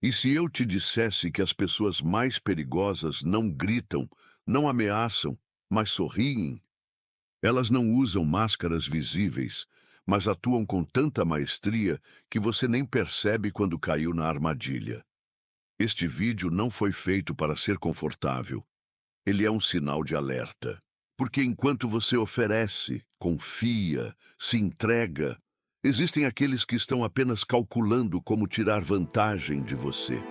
E se eu te dissesse que as pessoas mais perigosas não gritam, não ameaçam, mas sorriem? Elas não usam máscaras visíveis, mas atuam com tanta maestria que você nem percebe quando caiu na armadilha. Este vídeo não foi feito para ser confortável. Ele é um sinal de alerta. Porque enquanto você oferece, confia, se entrega, existem aqueles que estão apenas calculando como tirar vantagem de você.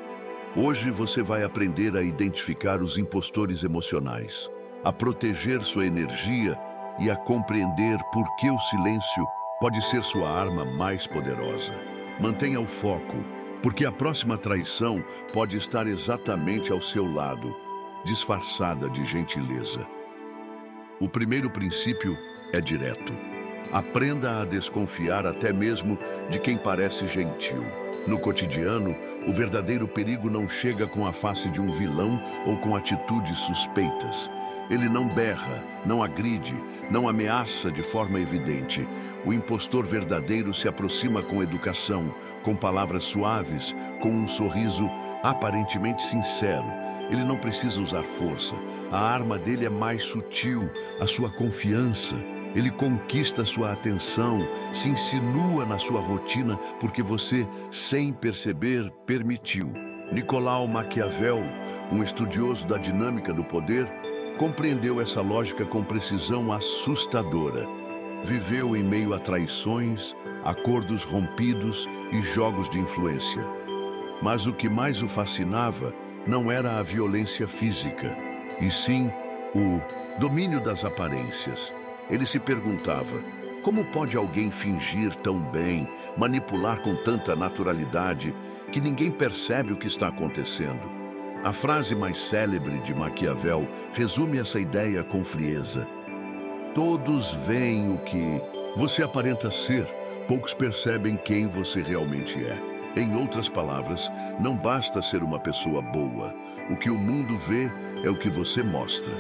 Hoje você vai aprender a identificar os impostores emocionais, a proteger sua energia e a compreender por que o silêncio pode ser sua arma mais poderosa. Mantenha o foco, porque a próxima traição pode estar exatamente ao seu lado, disfarçada de gentileza. O primeiro princípio é direto. Aprenda a desconfiar até mesmo de quem parece gentil. No cotidiano, o verdadeiro perigo não chega com a face de um vilão ou com atitudes suspeitas. Ele não berra, não agride, não ameaça de forma evidente. O impostor verdadeiro se aproxima com educação, com palavras suaves, com um sorriso aparentemente sincero. Ele não precisa usar força. A arma dele é mais sutil, a sua confiança. Ele conquista sua atenção, se insinua na sua rotina porque você, sem perceber, permitiu. Nicolau Maquiavel, um estudioso da dinâmica do poder, compreendeu essa lógica com precisão assustadora. Viveu em meio a traições, acordos rompidos e jogos de influência. Mas o que mais o fascinava não era a violência física, e sim o domínio das aparências. Ele se perguntava: como pode alguém fingir tão bem, manipular com tanta naturalidade, que ninguém percebe o que está acontecendo? A frase mais célebre de Maquiavel resume essa ideia com frieza. Todos veem o que você aparenta ser, poucos percebem quem você realmente é. Em outras palavras, não basta ser uma pessoa boa. O que o mundo vê é o que você mostra.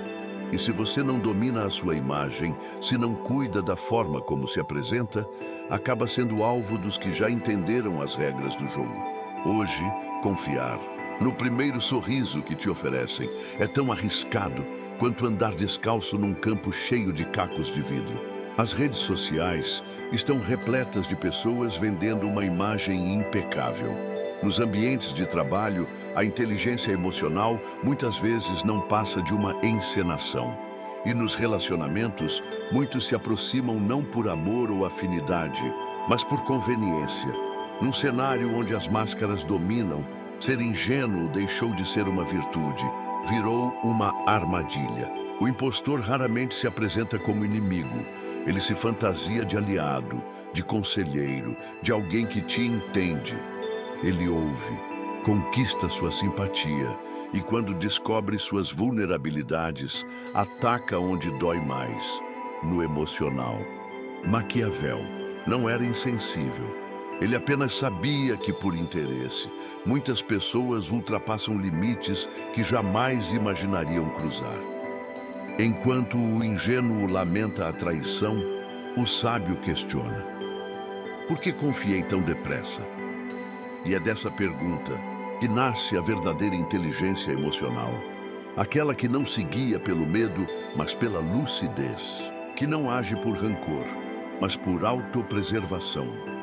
E se você não domina a sua imagem, se não cuida da forma como se apresenta, acaba sendo alvo dos que já entenderam as regras do jogo. Hoje, confiar no primeiro sorriso que te oferecem é tão arriscado quanto andar descalço num campo cheio de cacos de vidro. As redes sociais estão repletas de pessoas vendendo uma imagem impecável. Nos ambientes de trabalho, a inteligência emocional muitas vezes não passa de uma encenação. E nos relacionamentos, muitos se aproximam não por amor ou afinidade, mas por conveniência. Num cenário onde as máscaras dominam, ser ingênuo deixou de ser uma virtude, virou uma armadilha. O impostor raramente se apresenta como inimigo. Ele se fantasia de aliado, de conselheiro, de alguém que te entende. Ele ouve, conquista sua simpatia e, quando descobre suas vulnerabilidades, ataca onde dói mais, no emocional. Maquiavel não era insensível. Ele apenas sabia que, por interesse, muitas pessoas ultrapassam limites que jamais imaginariam cruzar. Enquanto o ingênuo lamenta a traição, o sábio questiona: por que confiei tão depressa? E é dessa pergunta que nasce a verdadeira inteligência emocional. Aquela que não se guia pelo medo, mas pela lucidez. Que não age por rancor, mas por autopreservação.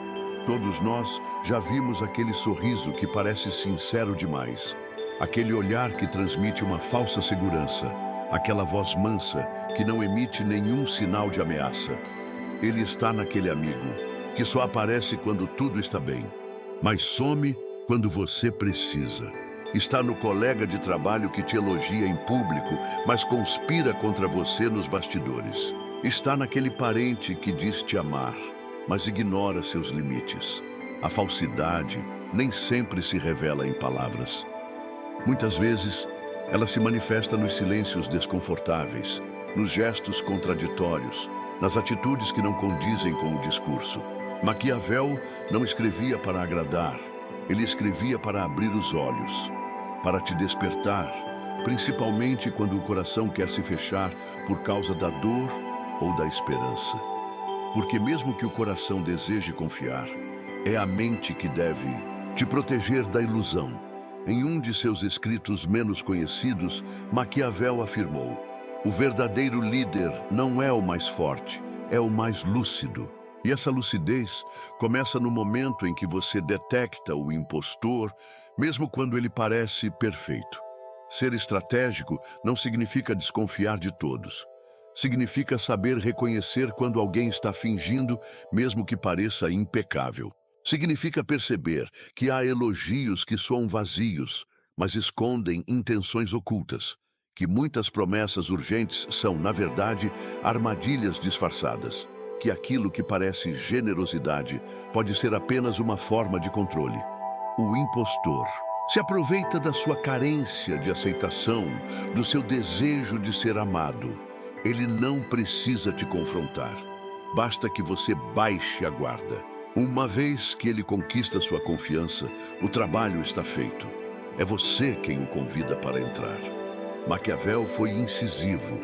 Todos nós já vimos aquele sorriso que parece sincero demais. Aquele olhar que transmite uma falsa segurança. Aquela voz mansa que não emite nenhum sinal de ameaça. Ele está naquele amigo que só aparece quando tudo está bem, mas some quando você precisa. Está no colega de trabalho que te elogia em público, mas conspira contra você nos bastidores. Está naquele parente que diz te amar, mas ignora seus limites. A falsidade nem sempre se revela em palavras. Muitas vezes, ela se manifesta nos silêncios desconfortáveis, nos gestos contraditórios, nas atitudes que não condizem com o discurso. Maquiavel não escrevia para agradar, ele escrevia para abrir os olhos, para te despertar, principalmente quando o coração quer se fechar por causa da dor ou da esperança. Porque mesmo que o coração deseje confiar, é a mente que deve te proteger da ilusão. Em um de seus escritos menos conhecidos, Maquiavel afirmou: o verdadeiro líder não é o mais forte, é o mais lúcido. E essa lucidez começa no momento em que você detecta o impostor, mesmo quando ele parece perfeito. Ser estratégico não significa desconfiar de todos. Significa saber reconhecer quando alguém está fingindo, mesmo que pareça impecável. Significa perceber que há elogios que soam vazios, mas escondem intenções ocultas. Que muitas promessas urgentes são, na verdade, armadilhas disfarçadas. Que aquilo que parece generosidade pode ser apenas uma forma de controle. O impostor se aproveita da sua carência de aceitação, do seu desejo de ser amado. Ele não precisa te confrontar. Basta que você baixe a guarda. Uma vez que ele conquista sua confiança, o trabalho está feito. É você quem o convida para entrar. Maquiavel foi incisivo.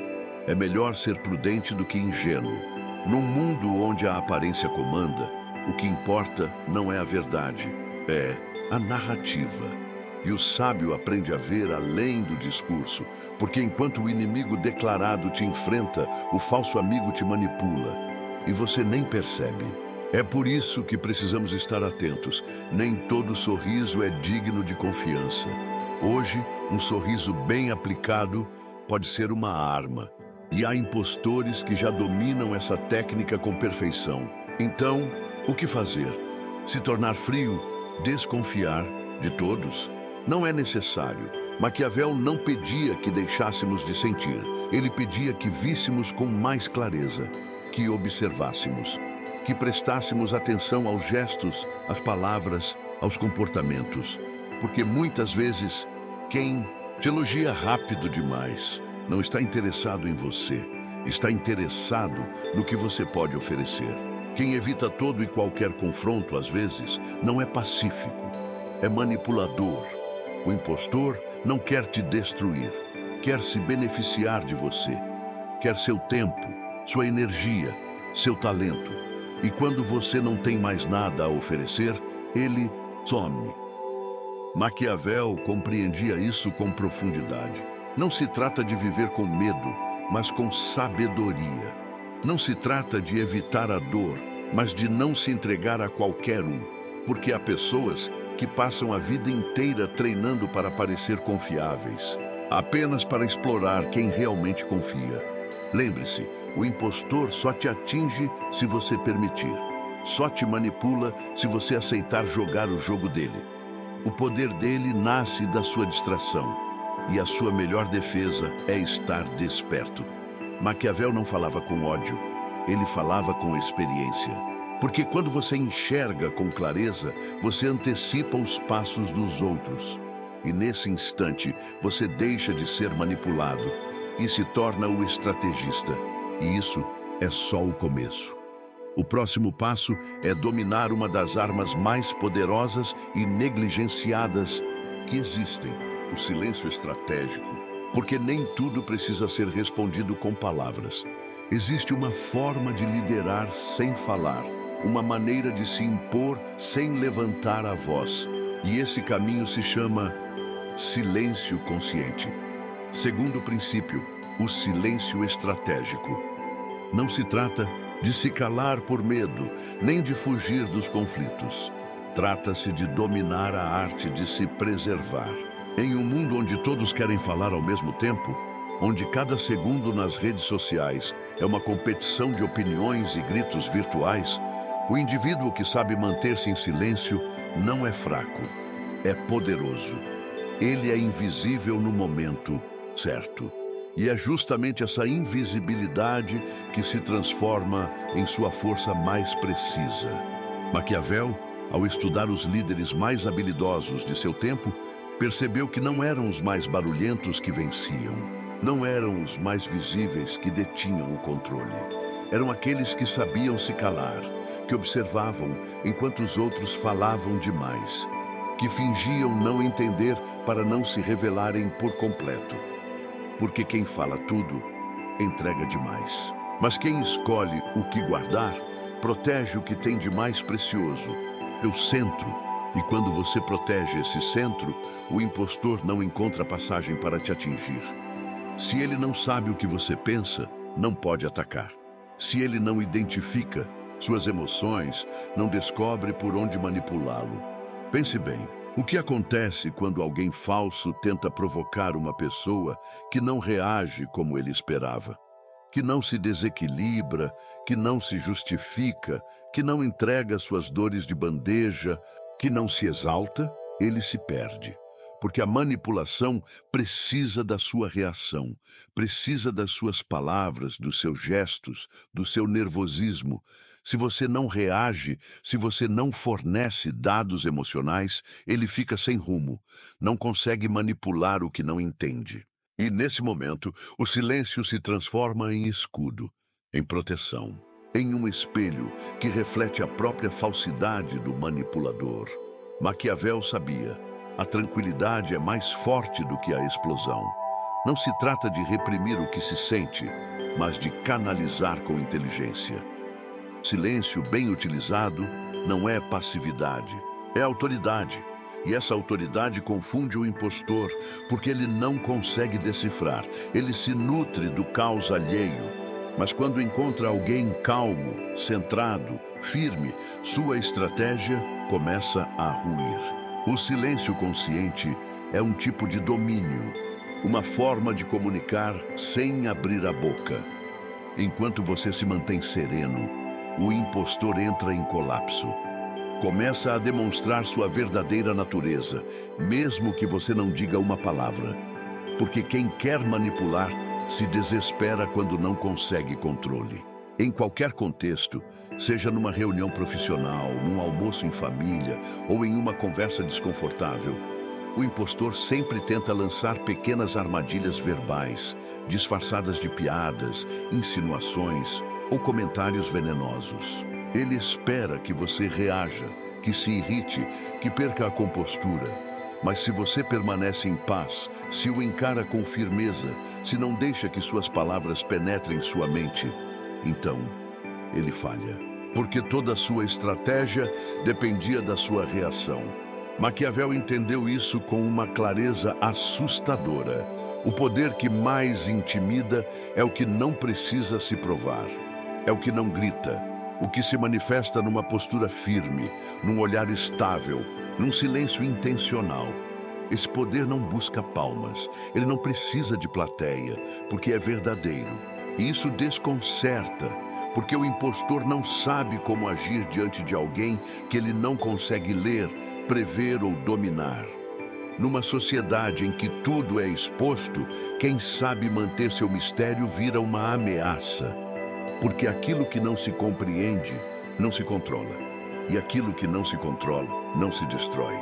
É melhor ser prudente do que ingênuo. Num mundo onde a aparência comanda, o que importa não é a verdade, é a narrativa. E o sábio aprende a ver além do discurso, porque enquanto o inimigo declarado te enfrenta, o falso amigo te manipula, e você nem percebe. É por isso que precisamos estar atentos. Nem todo sorriso é digno de confiança. Hoje, um sorriso bem aplicado pode ser uma arma. E há impostores que já dominam essa técnica com perfeição. Então, o que fazer? Se tornar frio? Desconfiar de todos? Não é necessário. Maquiavel não pedia que deixássemos de sentir. Ele pedia que víssemos com mais clareza, que observássemos, que prestássemos atenção aos gestos, às palavras, aos comportamentos. Porque muitas vezes, quem te elogia rápido demais não está interessado em você, está interessado no que você pode oferecer. Quem evita todo e qualquer confronto, às vezes, não é pacífico, é manipulador. O impostor não quer te destruir, quer se beneficiar de você, quer seu tempo, sua energia, seu talento. E quando você não tem mais nada a oferecer, ele some. Maquiavel compreendia isso com profundidade. Não se trata de viver com medo, mas com sabedoria. Não se trata de evitar a dor, mas de não se entregar a qualquer um. Porque há pessoas que passam a vida inteira treinando para parecer confiáveis, apenas para explorar quem realmente confia. Lembre-se, o impostor só te atinge se você permitir. Só te manipula se você aceitar jogar o jogo dele. O poder dele nasce da sua distração, e a sua melhor defesa é estar desperto. Maquiavel não falava com ódio, ele falava com experiência. Porque quando você enxerga com clareza, você antecipa os passos dos outros. E nesse instante, você deixa de ser manipulado e se torna o estrategista. E isso é só o começo. O próximo passo é dominar uma das armas mais poderosas e negligenciadas que existem, o silêncio estratégico. Porque nem tudo precisa ser respondido com palavras. Existe uma forma de liderar sem falar. Uma maneira de se impor sem levantar a voz. E esse caminho se chama silêncio consciente. Segundo princípio, o silêncio estratégico. Não se trata de se calar por medo, nem de fugir dos conflitos. Trata-se de dominar a arte de se preservar. Em um mundo onde todos querem falar ao mesmo tempo, onde cada segundo nas redes sociais é uma competição de opiniões e gritos virtuais, o indivíduo que sabe manter-se em silêncio não é fraco, é poderoso. Ele é invisível no momento certo. E é justamente essa invisibilidade que se transforma em sua força mais precisa. Maquiavel, ao estudar os líderes mais habilidosos de seu tempo, percebeu que não eram os mais barulhentos que venciam. Não eram os mais visíveis que detinham o controle. Eram aqueles que sabiam se calar, que observavam enquanto os outros falavam demais, que fingiam não entender para não se revelarem por completo. Porque quem fala tudo, entrega demais. Mas quem escolhe o que guardar, protege o que tem de mais precioso, seu centro, E quando você protege esse centro, o impostor não encontra passagem para te atingir. Se ele não sabe o que você pensa, não pode atacar. Se ele não identifica suas emoções, não descobre por onde manipulá-lo. Pense bem, o que acontece quando alguém falso tenta provocar uma pessoa que não reage como ele esperava? Que não se desequilibra, que não se justifica, que não entrega suas dores de bandeja, que não se exalta, ele se perde. Porque a manipulação precisa da sua reação, precisa das suas palavras, dos seus gestos, do seu nervosismo. Se você não reage, se você não fornece dados emocionais, ele fica sem rumo, não consegue manipular o que não entende. E nesse momento, o silêncio se transforma em escudo, em proteção, em um espelho que reflete a própria falsidade do manipulador. Maquiavel sabia: a tranquilidade é mais forte do que a explosão. Não se trata de reprimir o que se sente, mas de canalizar com inteligência. Silêncio bem utilizado não é passividade, é autoridade. E essa autoridade confunde o impostor, porque ele não consegue decifrar. Ele se nutre do caos alheio. Mas quando encontra alguém calmo, centrado, firme, sua estratégia começa a ruir. O silêncio consciente é um tipo de domínio, uma forma de comunicar sem abrir a boca. Enquanto você se mantém sereno, o impostor entra em colapso. Começa a demonstrar sua verdadeira natureza, mesmo que você não diga uma palavra. Porque quem quer manipular se desespera quando não consegue controle. Em qualquer contexto, seja numa reunião profissional, num almoço em família ou em uma conversa desconfortável, o impostor sempre tenta lançar pequenas armadilhas verbais, disfarçadas de piadas, insinuações ou comentários venenosos. Ele espera que você reaja, que se irrite, que perca a compostura. Mas se você permanece em paz, se o encara com firmeza, se não deixa que suas palavras penetrem sua mente, então ele falha. Porque toda a sua estratégia dependia da sua reação. Maquiavel entendeu isso com uma clareza assustadora. O poder que mais intimida é o que não precisa se provar. É o que não grita. O que se manifesta numa postura firme, num olhar estável, num silêncio intencional. Esse poder não busca palmas, ele não precisa de plateia, porque é verdadeiro. E isso desconcerta, porque o impostor não sabe como agir diante de alguém que ele não consegue ler, prever ou dominar. Numa sociedade em que tudo é exposto, quem sabe manter seu mistério vira uma ameaça. Porque aquilo que não se compreende, não se controla. E aquilo que não se controla, não se destrói.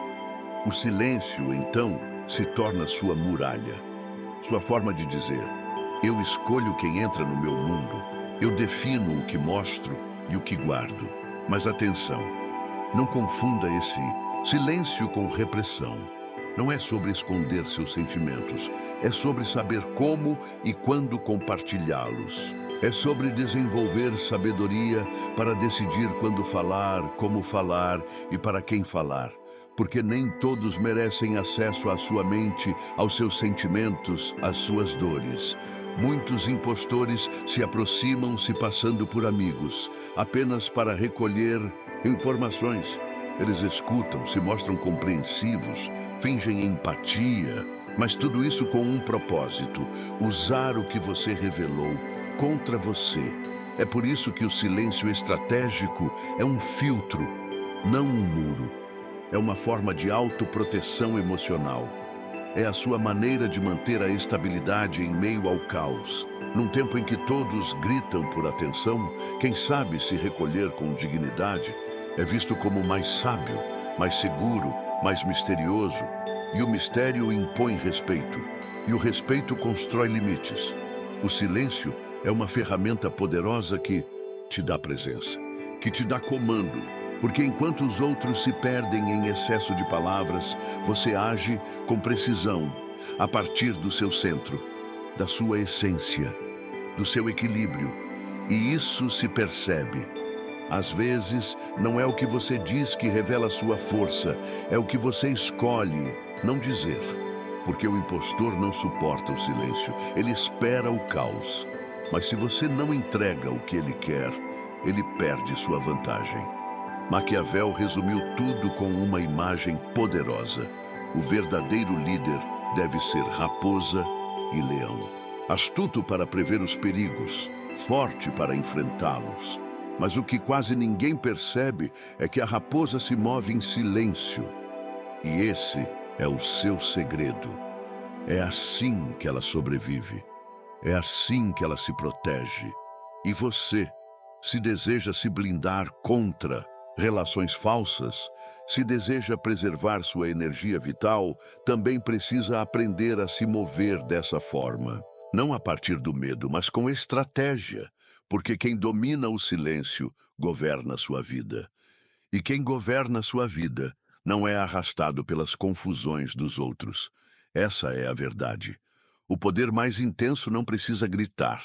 O silêncio, então, se torna sua muralha. Sua forma de dizer: eu escolho quem entra no meu mundo. Eu defino o que mostro e o que guardo. Mas atenção, não confunda esse silêncio com repressão. Não é sobre esconder seus sentimentos. É sobre saber como e quando compartilhá-los. É sobre desenvolver sabedoria para decidir quando falar, como falar e para quem falar. Porque nem todos merecem acesso à sua mente, aos seus sentimentos, às suas dores. Muitos impostores se aproximam se passando por amigos, apenas para recolher informações. Eles escutam, se mostram compreensivos, fingem empatia, mas tudo isso com um propósito: usar o que você revelou contra você. É por isso que o silêncio estratégico é um filtro, não um muro. É uma forma de autoproteção emocional. É a sua maneira de manter a estabilidade em meio ao caos. Num tempo em que todos gritam por atenção, quem sabe se recolher com dignidade é visto como mais sábio, mais seguro, mais misterioso. E o mistério impõe respeito. E o respeito constrói limites. O silêncio é uma ferramenta poderosa que te dá presença, que te dá comando, porque enquanto os outros se perdem em excesso de palavras, você age com precisão, a partir do seu centro, da sua essência, do seu equilíbrio, e isso se percebe. Às vezes, não é o que você diz que revela sua força, é o que você escolhe não dizer. Porque o impostor não suporta o silêncio, ele espera o caos. Mas se você não entrega o que ele quer, ele perde sua vantagem. Maquiavel resumiu tudo com uma imagem poderosa. O verdadeiro líder deve ser raposa e leão. Astuto para prever os perigos, forte para enfrentá-los. Mas o que quase ninguém percebe é que a raposa se move em silêncio. E esse é o seu segredo. É assim que ela sobrevive. É assim que ela se protege. E você, se deseja se blindar contra relações falsas, se deseja preservar sua energia vital, também precisa aprender a se mover dessa forma. Não a partir do medo, mas com estratégia. Porque quem domina o silêncio governa sua vida. E quem governa sua vida não é arrastado pelas confusões dos outros. Essa é a verdade. O poder mais intenso não precisa gritar.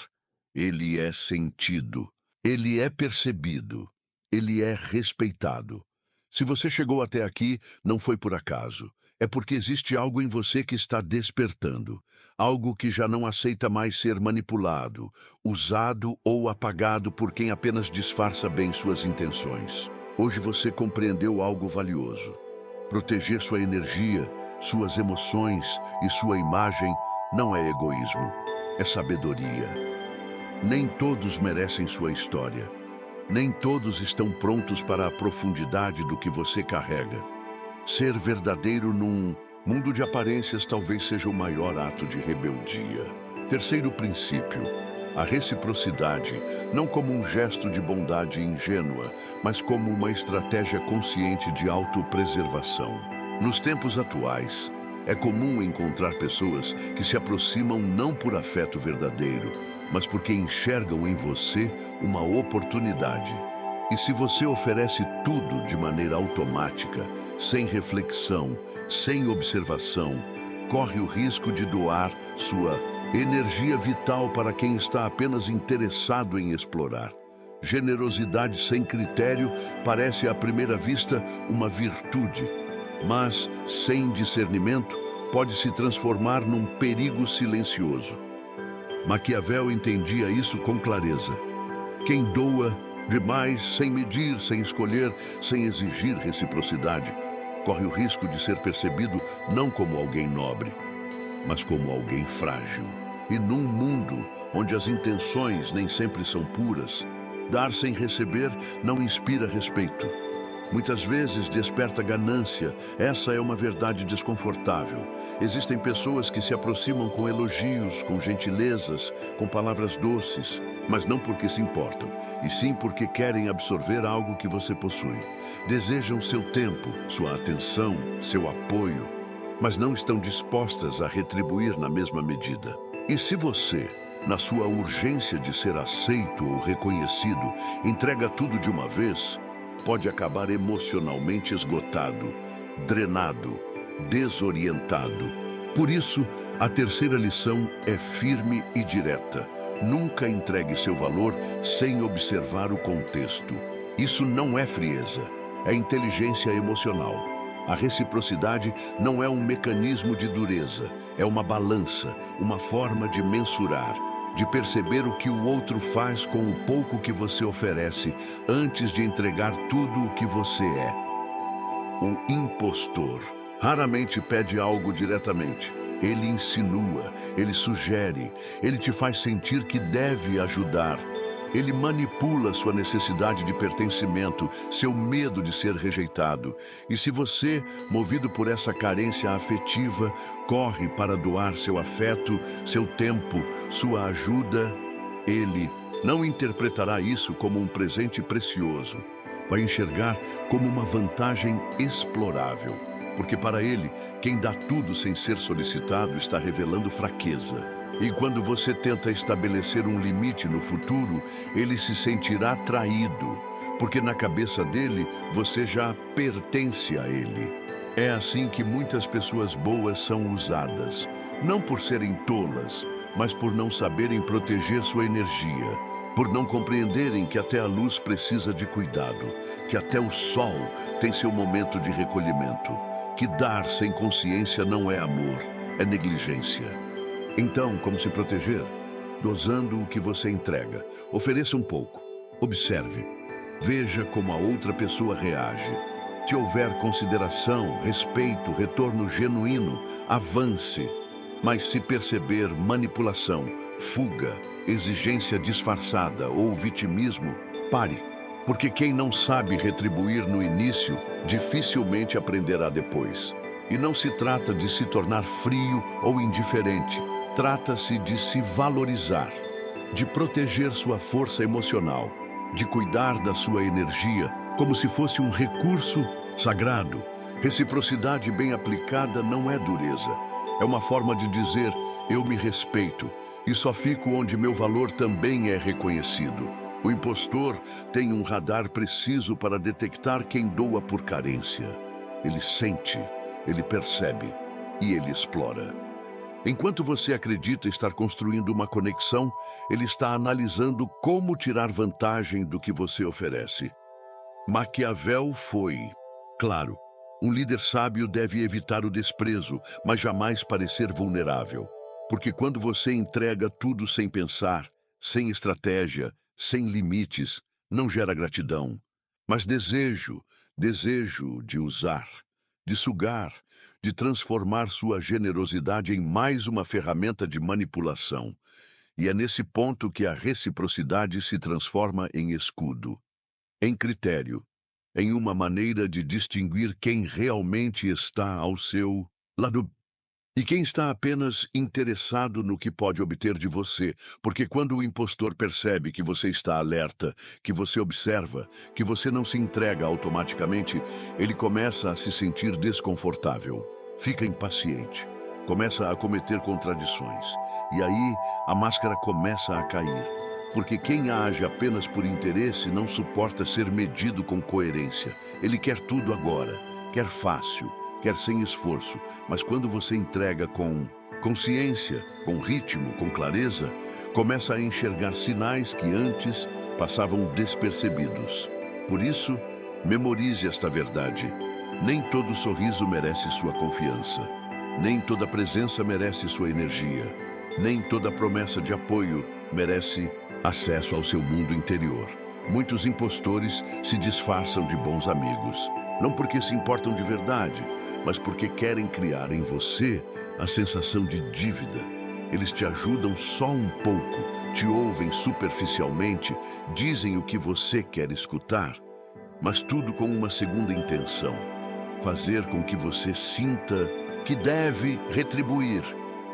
Ele é sentido. Ele é percebido. Ele é respeitado. Se você chegou até aqui, não foi por acaso. É porque existe algo em você que está despertando. Algo que já não aceita mais ser manipulado, usado ou apagado por quem apenas disfarça bem suas intenções. Hoje você compreendeu algo valioso. Proteger sua energia, suas emoções e sua imagem não é egoísmo, é sabedoria. Nem todos merecem sua história. Nem todos estão prontos para a profundidade do que você carrega. Ser verdadeiro num mundo de aparências talvez seja o maior ato de rebeldia. Terceiro princípio, a reciprocidade, não como um gesto de bondade ingênua, mas como uma estratégia consciente de autopreservação. Nos tempos atuais, é comum encontrar pessoas que se aproximam não por afeto verdadeiro, mas porque enxergam em você uma oportunidade. E se você oferece tudo de maneira automática, sem reflexão, sem observação, corre o risco de doar sua energia vital para quem está apenas interessado em explorar. Generosidade sem critério parece à primeira vista uma virtude, mas sem discernimento pode se transformar num perigo silencioso. Maquiavel entendia isso com clareza. Quem doa demais, sem medir, sem escolher, sem exigir reciprocidade, corre o risco de ser percebido não como alguém nobre, mas como alguém frágil. E num mundo onde as intenções nem sempre são puras, dar sem receber não inspira respeito. Muitas vezes desperta ganância. Essa é uma verdade desconfortável. Existem pessoas que se aproximam com elogios, com gentilezas, com palavras doces, mas não porque se importam, e sim porque querem absorver algo que você possui. Desejam seu tempo, sua atenção, seu apoio, mas não estão dispostas a retribuir na mesma medida. E se você, na sua urgência de ser aceito ou reconhecido, entrega tudo de uma vez, pode acabar emocionalmente esgotado, drenado, desorientado. Por isso, a terceira lição é firme e direta. Nunca entregue seu valor sem observar o contexto. Isso não é frieza, é inteligência emocional. A reciprocidade não é um mecanismo de dureza, é uma balança, uma forma de mensurar, de perceber o que o outro faz com o pouco que você oferece antes de entregar tudo o que você é. O impostor raramente pede algo diretamente. Ele insinua, ele sugere, ele te faz sentir que deve ajudar. Ele manipula sua necessidade de pertencimento, seu medo de ser rejeitado. E se você, movido por essa carência afetiva, corre para doar seu afeto, seu tempo, sua ajuda, ele não interpretará isso como um presente precioso. Vai enxergar como uma vantagem explorável. Porque para ele, quem dá tudo sem ser solicitado está revelando fraqueza. E quando você tenta estabelecer um limite no futuro, ele se sentirá traído, porque na cabeça dele você já pertence a ele. É assim que muitas pessoas boas são usadas, não por serem tolas, mas por não saberem proteger sua energia. por não compreenderem que até a luz precisa de cuidado, que até o sol tem seu momento de recolhimento, que dar sem consciência não é amor, é negligência. Então, como se proteger? Dosando o que você entrega. Ofereça um pouco. Observe. Veja como a outra pessoa reage. Se houver consideração, respeito, retorno genuíno, avance. Mas se perceber manipulação, fuga, exigência disfarçada ou vitimismo, pare. Porque quem não sabe retribuir no início, dificilmente aprenderá depois. E não se trata de se tornar frio ou indiferente. Trata-se de se valorizar, de proteger sua força emocional, de cuidar da sua energia como se fosse um recurso sagrado. Reciprocidade bem aplicada não é dureza. É uma forma de dizer, eu me respeito e só fico onde meu valor também é reconhecido. O impostor tem um radar preciso para detectar quem doa por carência. Ele sente, ele percebe e ele explora. Enquanto você acredita estar construindo uma conexão, ele está analisando como tirar vantagem do que você oferece. Maquiavel foi, claro, um líder sábio deve evitar o desprezo, mas jamais parecer vulnerável. Porque quando você entrega tudo sem pensar, sem estratégia, sem limites, não gera gratidão, mas desejo de usar, de sugar, de transformar sua generosidade em mais uma ferramenta de manipulação. E é nesse ponto que a reciprocidade se transforma em escudo, em critério, em uma maneira de distinguir quem realmente está ao seu lado e quem está apenas interessado no que pode obter de você. Porque quando o impostor percebe que você está alerta, que você observa, que você não se entrega automaticamente, ele começa a se sentir desconfortável, fica impaciente, começa a cometer contradições. E aí a máscara começa a cair. Porque quem age apenas por interesse não suporta ser medido com coerência. Ele quer tudo agora, quer fácil, quer sem esforço. Mas quando você entrega com consciência, com ritmo, com clareza, começa a enxergar sinais que antes passavam despercebidos. Por isso, memorize esta verdade. Nem todo sorriso merece sua confiança. Nem toda presença merece sua energia. Nem toda promessa de apoio merece acesso ao seu mundo interior. Muitos impostores se disfarçam de bons amigos, não porque se importam de verdade, mas porque querem criar em você a sensação de dívida. Eles te ajudam só um pouco, te ouvem superficialmente, dizem o que você quer escutar, mas tudo com uma segunda intenção: fazer com que você sinta que deve retribuir,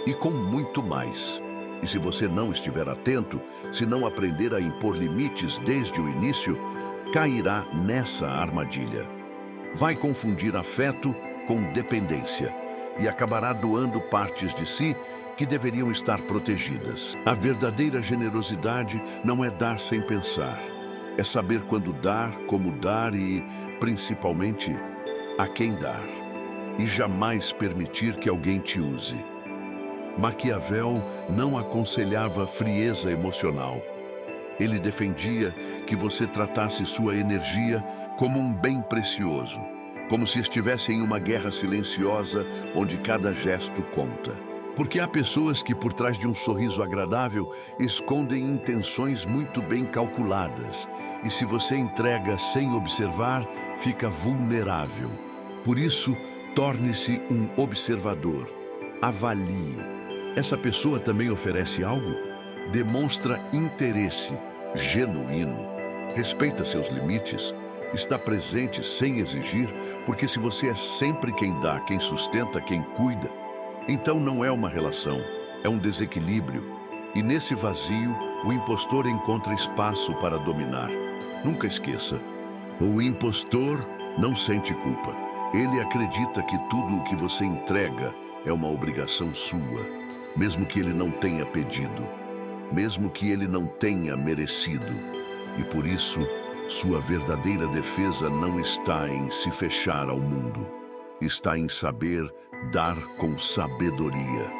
e com muito mais. E se você não estiver atento, se não aprender a impor limites desde o início, cairá nessa armadilha. Vai confundir afeto com dependência e acabará doando partes de si que deveriam estar protegidas. A verdadeira generosidade não é dar sem pensar. É saber quando dar, como dar e, principalmente, a quem dar. E jamais permitir que alguém te use. Maquiavel não aconselhava frieza emocional. Ele defendia que você tratasse sua energia como um bem precioso, como se estivesse em uma guerra silenciosa onde cada gesto conta. Porque há pessoas que, por trás de um sorriso agradável, escondem intenções muito bem calculadas. E se você entrega sem observar, fica vulnerável. Por isso, torne-se um observador. Avalie. Essa pessoa também oferece algo? Demonstra interesse genuíno. Respeita seus limites. Está presente sem exigir, porque se você é sempre quem dá, quem sustenta, quem cuida, então não é uma relação, é um desequilíbrio. E nesse vazio, o impostor encontra espaço para dominar. Nunca esqueça, o impostor não sente culpa. Ele acredita que tudo o que você entrega é uma obrigação sua. Mesmo que ele não tenha pedido, mesmo que ele não tenha merecido. E por isso, sua verdadeira defesa não está em se fechar ao mundo. Está em saber dar com sabedoria,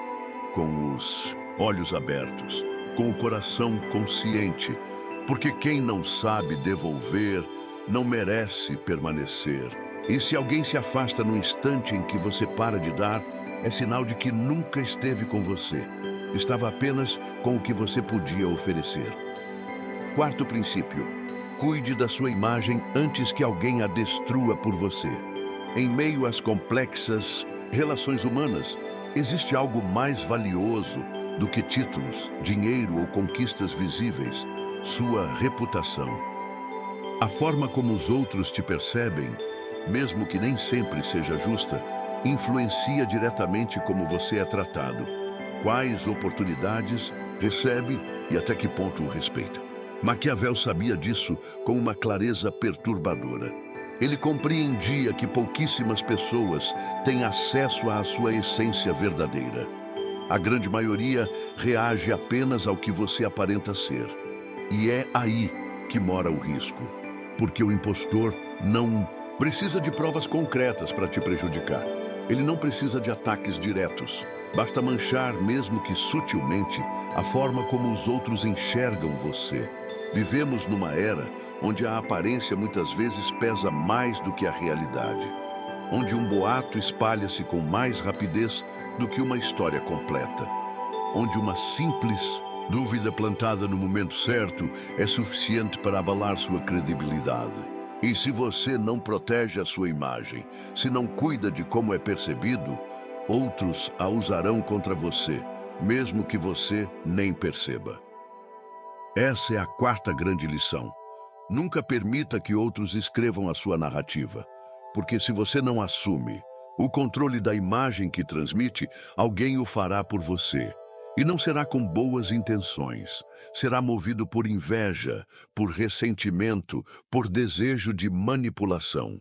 com os olhos abertos, com o coração consciente, Porque quem não sabe devolver não merece permanecer. E se alguém se afasta no instante em que você para de dar, é sinal de que nunca esteve com você. Estava apenas com o que você podia oferecer. Quarto princípio: cuide da sua imagem antes que alguém a destrua por você. Em meio às complexas relações humanas, existe algo mais valioso do que títulos, dinheiro ou conquistas visíveis: sua reputação. A forma como os outros te percebem, mesmo que nem sempre seja justa, influencia diretamente como você é tratado, quais oportunidades recebe e até que ponto o respeita. Maquiavel sabia disso com uma clareza perturbadora. Ele compreendia que pouquíssimas pessoas têm acesso à sua essência verdadeira. A grande maioria reage apenas ao que você aparenta ser. E é aí que mora o risco. Porque o impostor não precisa de provas concretas para te prejudicar. Ele não precisa de ataques diretos. Basta manchar, mesmo que sutilmente, a forma como os outros enxergam você. Vivemos numa era onde a aparência muitas vezes pesa mais do que a realidade. Onde um boato espalha-se com mais rapidez do que uma história completa. Onde uma simples dúvida plantada no momento certo é suficiente para abalar sua credibilidade. E se você não protege a sua imagem, se não cuida de como é percebido, outros a usarão contra você, mesmo que você nem perceba. Essa é a quarta grande lição. Nunca permita que outros escrevam a sua narrativa, porque se você não assume o controle da imagem que transmite, alguém o fará por você. E não será com boas intenções. Será movido por inveja, por ressentimento, por desejo de manipulação.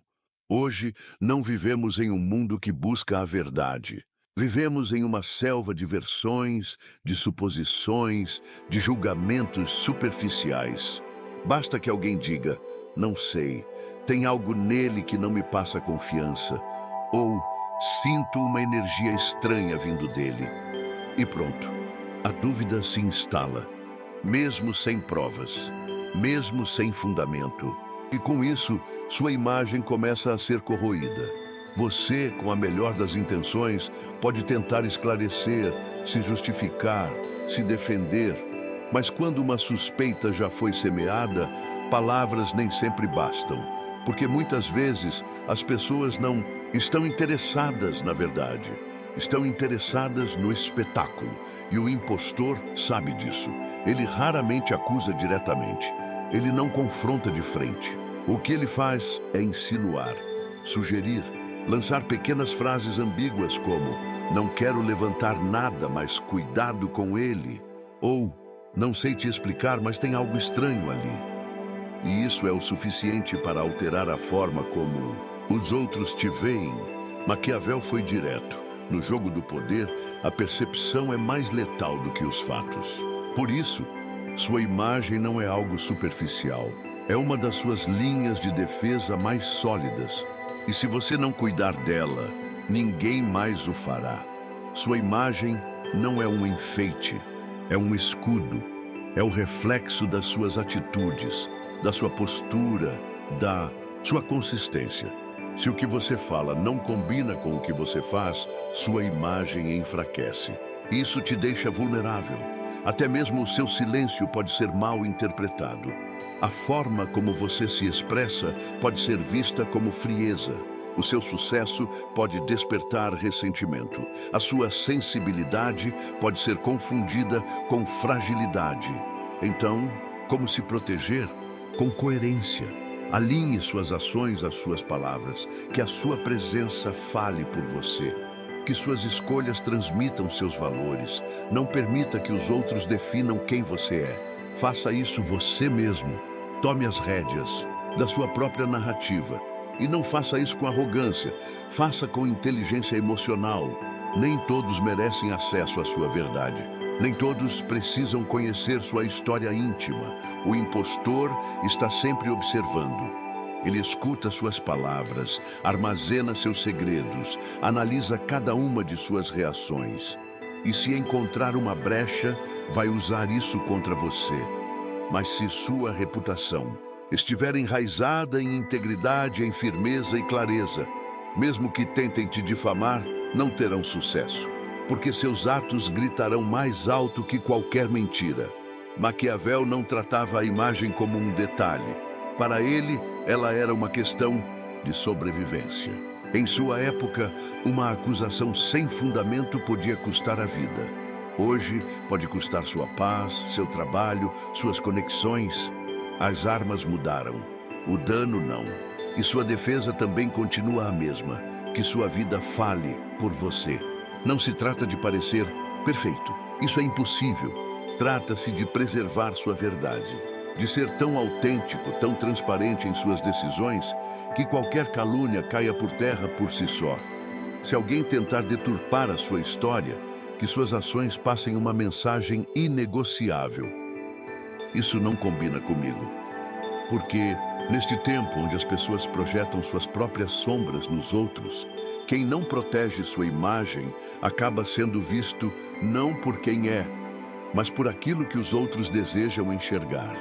Hoje, não vivemos em um mundo que busca a verdade. Vivemos em uma selva de versões, de suposições, de julgamentos superficiais. Basta que alguém diga: não sei, tem algo nele que não me passa confiança, ou sinto uma energia estranha vindo dele. E pronto, a dúvida se instala, mesmo sem provas, mesmo sem fundamento. E com isso, sua imagem começa a ser corroída. Você, com a melhor das intenções, pode tentar esclarecer, se justificar, se defender. Mas quando uma suspeita já foi semeada, palavras nem sempre bastam. Porque muitas vezes as pessoas não estão interessadas na verdade. Estão interessadas no espetáculo. E o impostor sabe disso. Ele raramente acusa diretamente. Ele não confronta de frente. O que ele faz é insinuar, sugerir, lançar pequenas frases ambíguas como: não quero levantar nada, mas cuidado com ele. Ou, não sei te explicar, mas tem algo estranho ali. E isso é o suficiente para alterar a forma como os outros te veem. Maquiavel foi direto. No jogo do poder, a percepção é mais letal do que os fatos. Por isso, sua imagem não é algo superficial. É uma das suas linhas de defesa mais sólidas. E se você não cuidar dela, ninguém mais o fará. Sua imagem não é um enfeite, é um escudo. É o reflexo das suas atitudes, da sua postura, da sua consistência. Se o que você fala não combina com o que você faz, sua imagem enfraquece. Isso te deixa vulnerável. Até mesmo o seu silêncio pode ser mal interpretado. A forma como você se expressa pode ser vista como frieza. O seu sucesso pode despertar ressentimento. A sua sensibilidade pode ser confundida com fragilidade. Então, como se proteger? Com coerência. Alinhe suas ações às suas palavras. Que a sua presença fale por você. Que suas escolhas transmitam seus valores. Não permita que os outros definam quem você é. Faça isso você mesmo. Tome as rédeas da sua própria narrativa. E não faça isso com arrogância. Faça com inteligência emocional. Nem todos merecem acesso à sua verdade. Nem todos precisam conhecer sua história íntima. O impostor está sempre observando. Ele escuta suas palavras, armazena seus segredos, analisa cada uma de suas reações. E se encontrar uma brecha, vai usar isso contra você. mas se sua reputação estiver enraizada em integridade, em firmeza e clareza, mesmo que tentem te difamar, não terão sucesso, porque seus atos gritarão mais alto que qualquer mentira. Maquiavel não tratava a imagem como um detalhe. Para ele, ela era uma questão de sobrevivência. Em sua época, uma acusação sem fundamento podia custar a vida. Hoje, pode custar sua paz, seu trabalho, suas conexões. As armas mudaram, o dano não. E sua defesa também continua a mesma, que sua vida fale por você. Não se trata de parecer perfeito, isso é impossível. Trata-se de preservar sua verdade, de ser tão autêntico, tão transparente em suas decisões, que qualquer calúnia caia por terra por si só. Se alguém tentar deturpar a sua história, que suas ações passem uma mensagem inegociável. Isso não combina comigo, porque neste tempo onde as pessoas projetam suas próprias sombras nos outros, quem não protege sua imagem acaba sendo visto não por quem é, mas por aquilo que os outros desejam enxergar.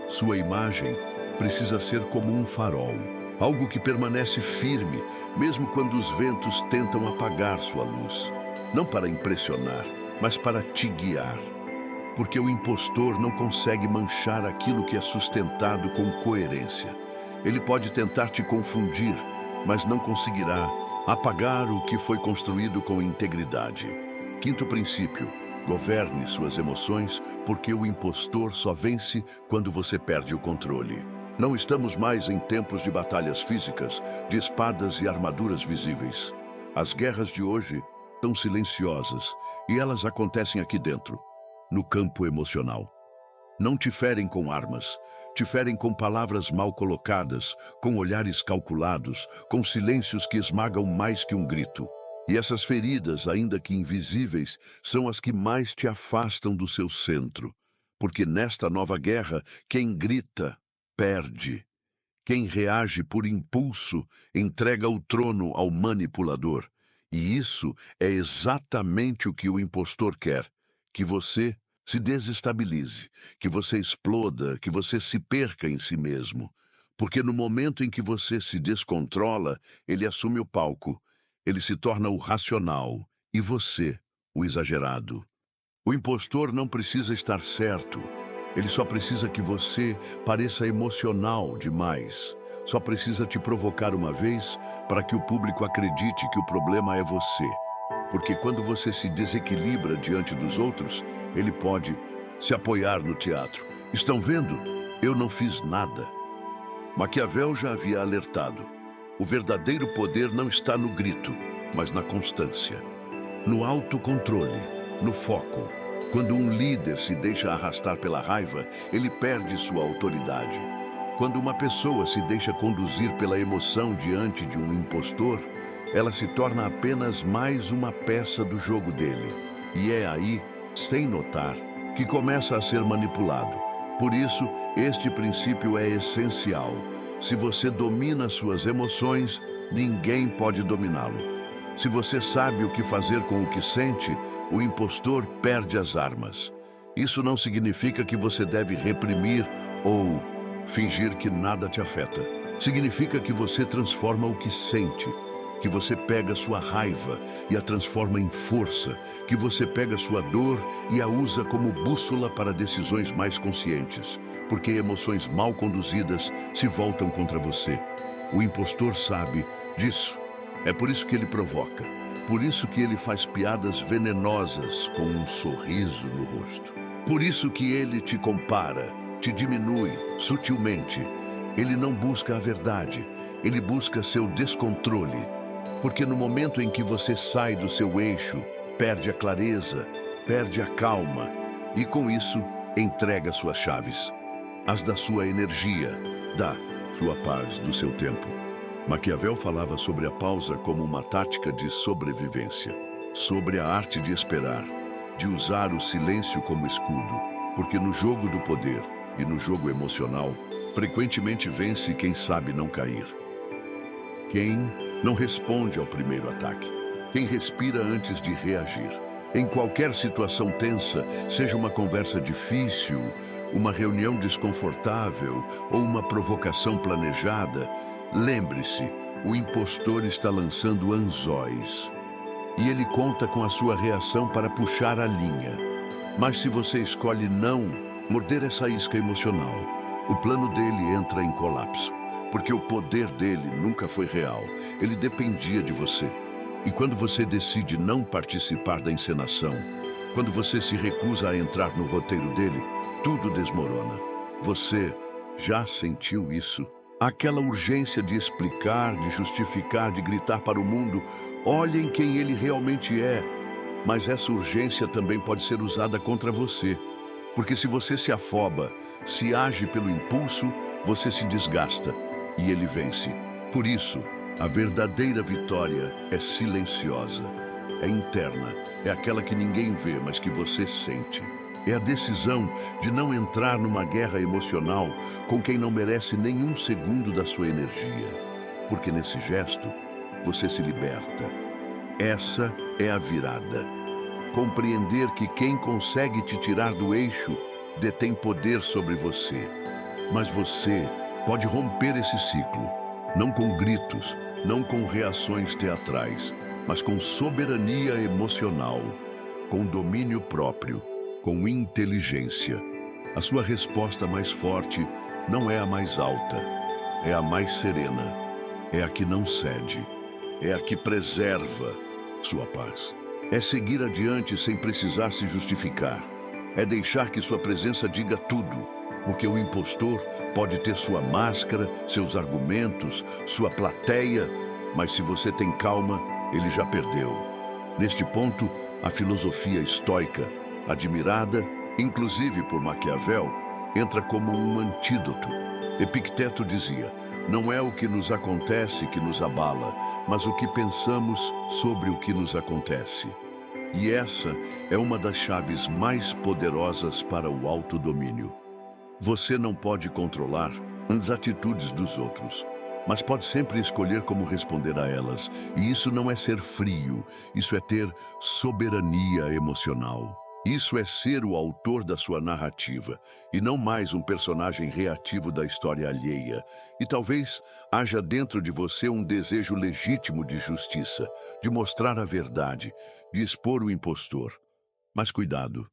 Sua imagem precisa ser como um farol, algo que permanece firme, mesmo quando os ventos tentam apagar sua luz. Não para impressionar, mas para te guiar. Porque o impostor não consegue manchar aquilo que é sustentado com coerência. Ele pode tentar te confundir, mas não conseguirá apagar o que foi construído com integridade. Quinto princípio: governe suas emoções, porque o impostor só vence quando você perde o controle. Não estamos mais em tempos de batalhas físicas, de espadas e armaduras visíveis. As guerras de hoje são silenciosas e elas acontecem aqui dentro, no campo emocional. Não te ferem com armas, te ferem com palavras mal colocadas, com olhares calculados, com silêncios que esmagam mais que um grito. E essas feridas, ainda que invisíveis, são as que mais te afastam do seu centro. Porque nesta nova guerra, quem grita, perde. Quem reage por impulso, entrega o trono ao manipulador. E isso é exatamente o que o impostor quer, que você se desestabilize, que você exploda, que você se perca em si mesmo. Porque no momento em que você se descontrola, ele assume o palco. Ele se torna o racional e você, o exagerado. O impostor não precisa estar certo. Ele só precisa que você pareça emocional demais. Só precisa te provocar uma vez para que o público acredite que o problema é você. Porque quando você se desequilibra diante dos outros, ele pode se apoiar no teatro. Estão vendo? Eu não fiz nada. Maquiavel já havia alertado. O verdadeiro poder não está no grito, mas na constância, no autocontrole, no foco. Quando um líder se deixa arrastar pela raiva, ele perde sua autoridade. Quando uma pessoa se deixa conduzir pela emoção diante de um impostor, ela se torna apenas mais uma peça do jogo dele. E é aí, sem notar, que começa a ser manipulado. Por isso, este princípio é essencial. Se você domina suas emoções, ninguém pode dominá-lo. Se você sabe o que fazer com o que sente, o impostor perde as armas. Isso não significa que você deve reprimir ou fingir que nada te afeta. Significa que você transforma o que sente, que você pega sua raiva e a transforma em força, que você pega sua dor e a usa como bússola para decisões mais conscientes, porque emoções mal conduzidas se voltam contra você. O impostor sabe disso. É por isso que ele provoca, por isso que ele faz piadas venenosas com um sorriso no rosto. Por isso que ele te compara, te diminui sutilmente. Ele não busca a verdade, ele busca seu descontrole. Porque no momento em que você sai do seu eixo, perde a clareza, perde a calma e com isso entrega suas chaves, as da sua energia, da sua paz, do seu tempo. Maquiavel falava sobre a pausa como uma tática de sobrevivência, sobre a arte de esperar, de usar o silêncio como escudo, porque no jogo do poder e no jogo emocional, frequentemente vence quem sabe não cair. Quem não responde ao primeiro ataque, quem respira antes de reagir, Em qualquer situação tensa, seja uma conversa difícil, uma reunião desconfortável ou uma provocação planejada, lembre-se, o impostor está lançando anzóis. E ele conta com a sua reação para puxar a linha. Mas se você escolhe não morder essa isca emocional, o plano dele entra em colapso, porque o poder dele nunca foi real, ele dependia de você. E quando você decide não participar da encenação, quando você se recusa a entrar no roteiro dele, tudo desmorona. Você já sentiu isso? Aquela urgência de explicar, de justificar, de gritar para o mundo, olhem quem ele realmente é. Mas essa urgência também pode ser usada contra você. Porque se você se afoba, se age pelo impulso, você se desgasta e ele vence. Por isso, a verdadeira vitória é silenciosa, é interna, é aquela que ninguém vê, mas que você sente. É a decisão de não entrar numa guerra emocional com quem não merece nenhum segundo da sua energia. Porque nesse gesto, você se liberta. Essa é a virada. Compreender que quem consegue te tirar do eixo detém poder sobre você. Mas você pode romper esse ciclo, não com gritos, não com reações teatrais, mas com soberania emocional, com domínio próprio, com inteligência. A sua resposta mais forte não é a mais alta, é a mais serena, é a que não cede, é a que preserva sua paz. É seguir adiante sem precisar se justificar. É deixar que sua presença diga tudo, porque o impostor pode ter sua máscara, seus argumentos, sua plateia, mas se você tem calma, ele já perdeu. Neste ponto, a filosofia estoica, admirada, inclusive por Maquiavel, entra como um antídoto. Epicteto dizia: não é o que nos acontece que nos abala, mas o que pensamos sobre o que nos acontece. E essa é uma das chaves mais poderosas para o autodomínio. Você não pode controlar as atitudes dos outros, mas pode sempre escolher como responder a elas. E isso não é ser frio, isso é ter soberania emocional. Isso é ser o autor da sua narrativa, e não mais um personagem reativo da história alheia. E talvez haja dentro de você um desejo legítimo de justiça, de mostrar a verdade, de expor o impostor. Mas cuidado,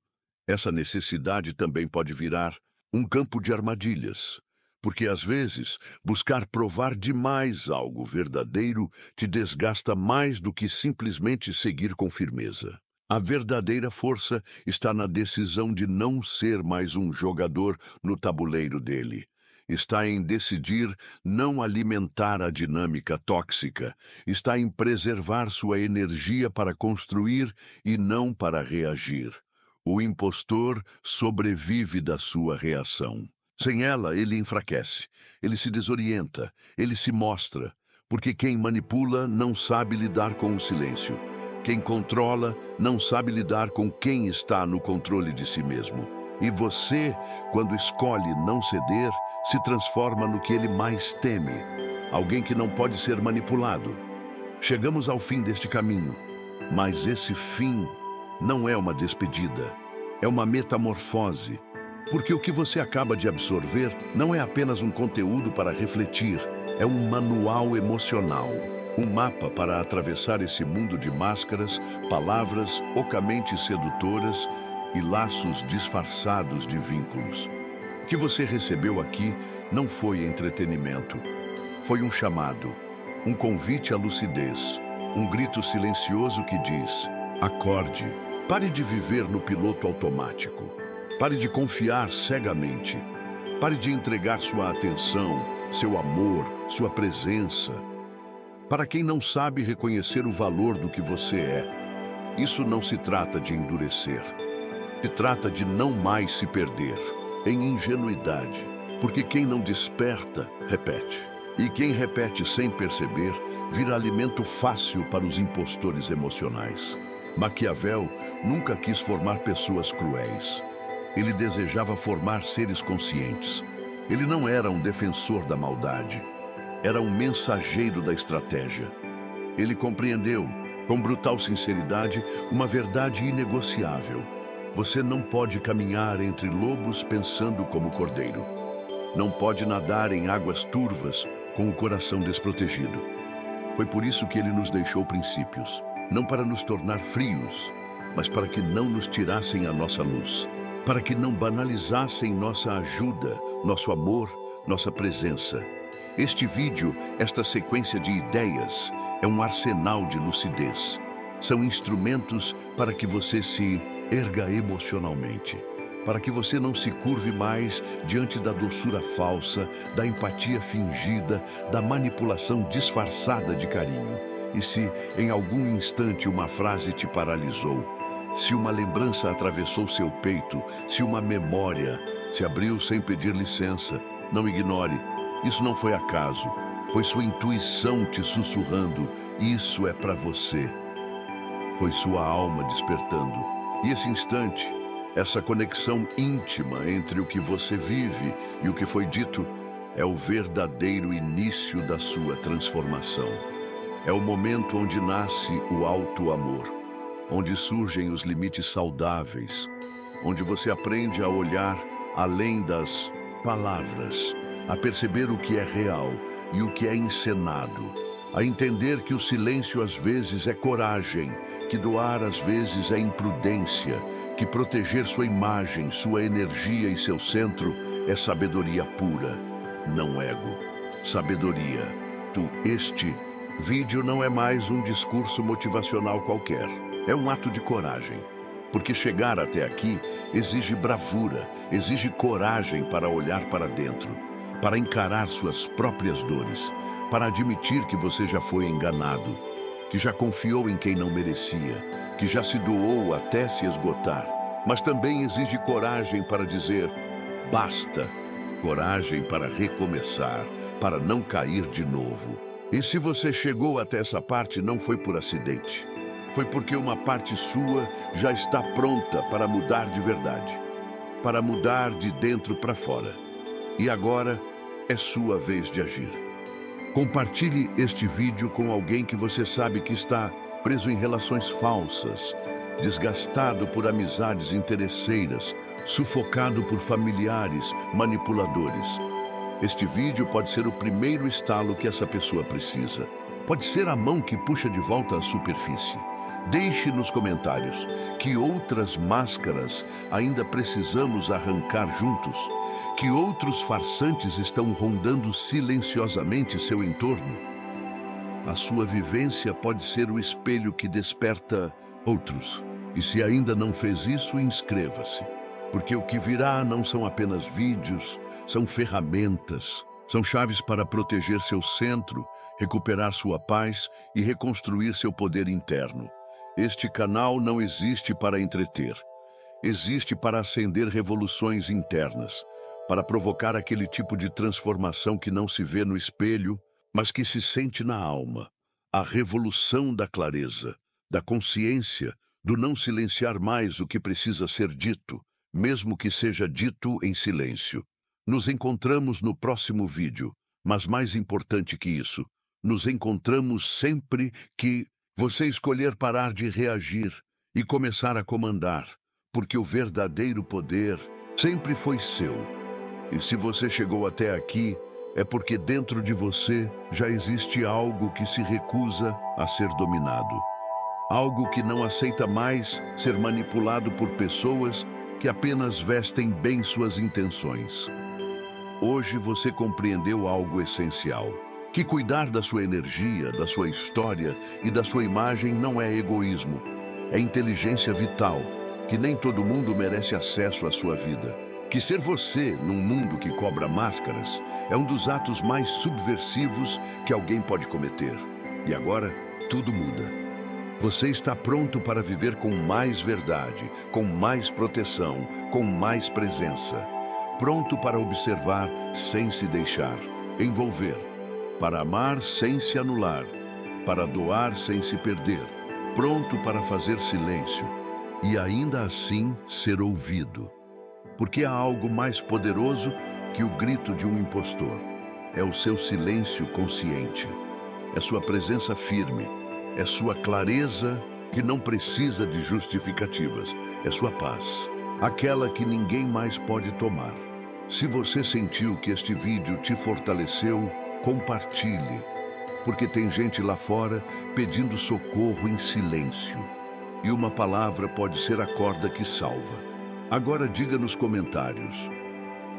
essa necessidade também pode virar um campo de armadilhas. Porque às vezes, buscar provar demais algo verdadeiro te desgasta mais do que simplesmente seguir com firmeza. A verdadeira força está na decisão de não ser mais um jogador no tabuleiro dele. Está em decidir não alimentar a dinâmica tóxica. Está em preservar sua energia para construir e não para reagir. O impostor sobrevive da sua reação. Sem ela, ele enfraquece, ele se desorienta, ele se mostra, porque quem manipula não sabe lidar com o silêncio. Quem controla não sabe lidar com quem está no controle de si mesmo. E você, quando escolhe não ceder, se transforma no que ele mais teme, alguém que não pode ser manipulado. Chegamos ao fim deste caminho, mas esse fim não é uma despedida, é uma metamorfose. Porque o que você acaba de absorver não é apenas um conteúdo para refletir, é um manual emocional, um mapa para atravessar esse mundo de máscaras, palavras ocamente sedutoras e laços disfarçados de vínculos. O que você recebeu aqui não foi entretenimento, foi um chamado, um convite à lucidez, um grito silencioso que diz: acorde, pare de viver no piloto automático. Pare de confiar cegamente. Pare de entregar sua atenção, seu amor, sua presença. Para quem não sabe reconhecer o valor do que você é, isso não se trata de endurecer. Se trata de não mais se perder em ingenuidade, porque quem não desperta, repete. E quem repete sem perceber, vira alimento fácil para os impostores emocionais. Maquiavel nunca quis formar pessoas cruéis. Ele desejava formar seres conscientes. Ele não era um defensor da maldade. Era um mensageiro da estratégia. Ele compreendeu com brutal sinceridade, uma verdade inegociável. Você não pode caminhar entre lobos pensando como cordeiro. Não pode nadar em águas turvas com o coração desprotegido. Foi por isso que ele nos deixou princípios, não para nos tornar frios, mas para que não nos tirassem a nossa luz, para que não banalizassem nossa ajuda, nosso amor, nossa presença. Este vídeo, esta sequência de ideias, é um arsenal de lucidez. São instrumentos para que você se erga emocionalmente, para que você não se curve mais diante da doçura falsa, da empatia fingida, da manipulação disfarçada de carinho. E se, em algum instante, uma frase te paralisou, se uma lembrança atravessou seu peito, se uma memória se abriu sem pedir licença, não ignore. Isso não foi acaso, foi sua intuição te sussurrando. Isso é para você. Foi sua alma despertando. E esse instante, essa conexão íntima entre o que você vive e o que foi dito, é o verdadeiro início da sua transformação. É o momento onde nasce o alto amor, onde surgem os limites saudáveis, onde você aprende a olhar além das palavras, a perceber o que é real e o que é encenado, a entender que o silêncio às vezes é coragem, que doar às vezes é imprudência, que proteger sua imagem, sua energia e seu centro é sabedoria pura, não ego. Sabedoria. Este vídeo não é mais um discurso motivacional qualquer, é um ato de coragem. Porque chegar até aqui exige bravura, exige coragem para olhar para dentro, para encarar suas próprias dores, para admitir que você já foi enganado, que já confiou em quem não merecia, que já se doou até se esgotar. Mas também exige coragem para dizer basta, coragem para recomeçar, para não cair de novo. E se você chegou até essa parte, não foi por acidente. Foi porque uma parte sua já está pronta para mudar de verdade, para mudar de dentro para fora. E agora é sua vez de agir. Compartilhe este vídeo com alguém que você sabe que está preso em relações falsas, desgastado por amizades interesseiras, sufocado por familiares manipuladores. Este vídeo pode ser o primeiro estalo que essa pessoa precisa. Pode ser a mão que puxa de volta à superfície. Deixe nos comentários que outras máscaras ainda precisamos arrancar juntos, que outros farsantes estão rondando silenciosamente seu entorno. A sua vivência pode ser o espelho que desperta outros. E se ainda não fez isso, inscreva-se, porque o que virá não são apenas vídeos, são ferramentas, são chaves para proteger seu centro, recuperar sua paz e reconstruir seu poder interno. Este canal não existe para entreter. Existe para acender revoluções internas, para provocar aquele tipo de transformação que não se vê no espelho, mas que se sente na alma. A revolução da clareza, da consciência, do não silenciar mais o que precisa ser dito, mesmo que seja dito em silêncio. Nos encontramos no próximo vídeo, mas mais importante que isso, nos encontramos sempre que você escolher parar de reagir e começar a comandar, porque o verdadeiro poder sempre foi seu. E se você chegou até aqui, é porque dentro de você já existe algo que se recusa a ser dominado. Algo que não aceita mais ser manipulado por pessoas que apenas vestem bem suas intenções. Hoje você compreendeu algo essencial, que cuidar da sua energia, da sua história e da sua imagem não é egoísmo, é inteligência vital, que nem todo mundo merece acesso à sua vida. Que ser você num mundo que cobra máscaras é um dos atos mais subversivos que alguém pode cometer. E agora, tudo muda. Você está pronto para viver com mais verdade, com mais proteção, com mais presença. Pronto para observar sem se deixar, envolver, para amar sem se anular, para doar sem se perder, pronto para fazer silêncio e ainda assim ser ouvido. Porque há algo mais poderoso que o grito de um impostor. É o seu silêncio consciente, é sua presença firme, é sua clareza que não precisa de justificativas, é sua paz, aquela que ninguém mais pode tomar. Se você sentiu que este vídeo te fortaleceu, compartilhe, porque tem gente lá fora pedindo socorro em silêncio. E uma palavra pode ser a corda que salva. Agora diga nos comentários,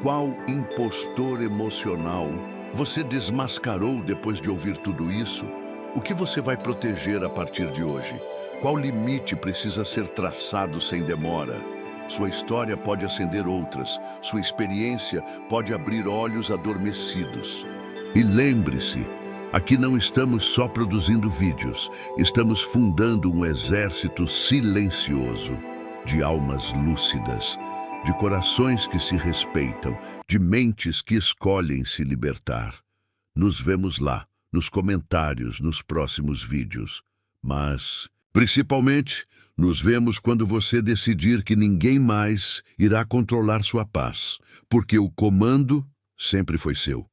qual impostor emocional você desmascarou depois de ouvir tudo isso? O que você vai proteger a partir de hoje? Qual limite precisa ser traçado sem demora? Sua história pode acender outras, sua experiência pode abrir olhos adormecidos. E lembre-se, aqui não estamos só produzindo vídeos, estamos fundando um exército silencioso de almas lúcidas, de corações que se respeitam, de mentes que escolhem se libertar. Nos vemos lá, nos comentários, nos próximos vídeos. Mas, principalmente, nos vemos quando você decidir que ninguém mais irá controlar sua paz, porque o comando sempre foi seu.